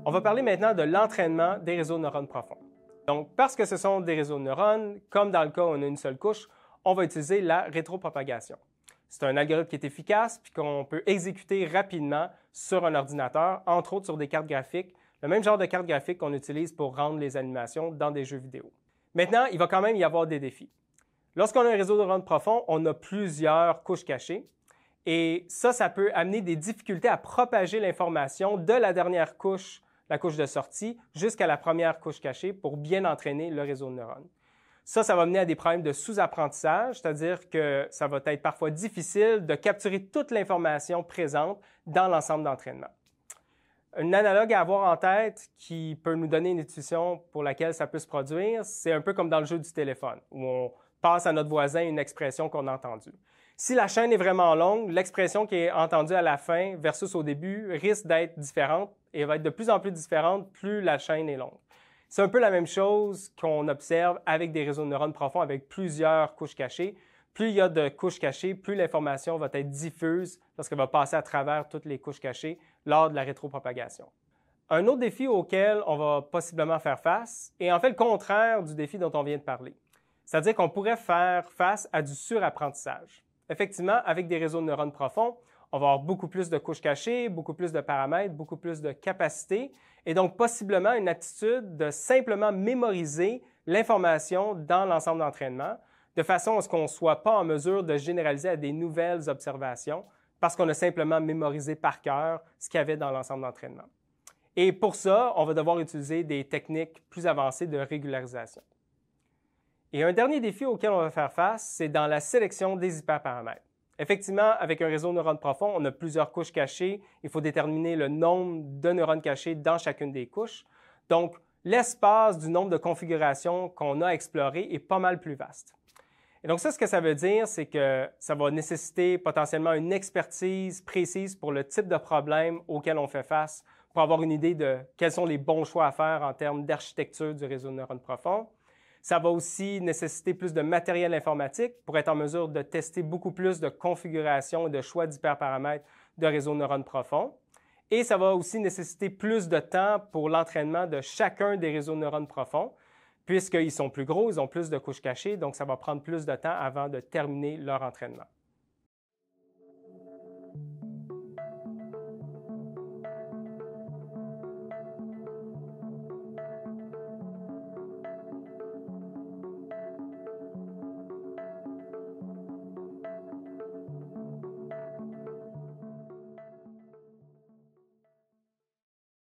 On va parler maintenant de l'entraînement des réseaux de neurones profonds. Donc, parce que ce sont des réseaux de neurones, comme dans le cas où on a une seule couche, on va utiliser la rétropropagation. C'est un algorithme qui est efficace puis qu'on peut exécuter rapidement sur un ordinateur, entre autres sur des cartes graphiques, le même genre de carte graphique qu'on utilise pour rendre les animations dans des jeux vidéo. Maintenant, il va quand même y avoir des défis. Lorsqu'on a un réseau de neurones profond, on a plusieurs couches cachées et ça peut amener des difficultés à propager l'information de la dernière couche, la couche de sortie, jusqu'à la première couche cachée pour bien entraîner le réseau de neurones. Ça va mener à des problèmes de sous-apprentissage, c'est-à-dire que ça va être parfois difficile de capturer toute l'information présente dans l'ensemble d'entraînement. Un analogue à avoir en tête qui peut nous donner une intuition pour laquelle ça peut se produire, c'est un peu comme dans le jeu du téléphone, où on passe à notre voisin une expression qu'on a entendue. Si la chaîne est vraiment longue, l'expression qui est entendue à la fin versus au début risque d'être différente et va être de plus en plus différente plus la chaîne est longue. C'est un peu la même chose qu'on observe avec des réseaux de neurones profonds avec plusieurs couches cachées. Plus il y a de couches cachées, plus l'information va être diffuse lorsqu'elle va passer à travers toutes les couches cachées lors de la rétropropagation. Un autre défi auquel on va possiblement faire face est en fait le contraire du défi dont on vient de parler. C'est-à-dire qu'on pourrait faire face à du surapprentissage. Effectivement, avec des réseaux de neurones profonds, on va avoir beaucoup plus de couches cachées, beaucoup plus de paramètres, beaucoup plus de capacités et donc possiblement une attitude de simplement mémoriser l'information dans l'ensemble d'entraînement de façon à ce qu'on ne soit pas en mesure de généraliser à des nouvelles observations parce qu'on a simplement mémorisé par cœur ce qu'il y avait dans l'ensemble d'entraînement. Et pour ça, on va devoir utiliser des techniques plus avancées de régularisation. Et un dernier défi auquel on va faire face, c'est dans la sélection des hyperparamètres. Effectivement, avec un réseau de neurones profond, on a plusieurs couches cachées. Il faut déterminer le nombre de neurones cachés dans chacune des couches. Donc, l'espace du nombre de configurations qu'on a à explorer est pas mal plus vaste. Et donc ça, ce que ça veut dire, c'est que ça va nécessiter potentiellement une expertise précise pour le type de problème auquel on fait face, pour avoir une idée de quels sont les bons choix à faire en termes d'architecture du réseau de neurones profonds. Ça va aussi nécessiter plus de matériel informatique pour être en mesure de tester beaucoup plus de configurations et de choix d'hyperparamètres de réseaux de neurones profonds. Et ça va aussi nécessiter plus de temps pour l'entraînement de chacun des réseaux de neurones profonds, puisqu'ils sont plus gros, ils ont plus de couches cachées, donc ça va prendre plus de temps avant de terminer leur entraînement.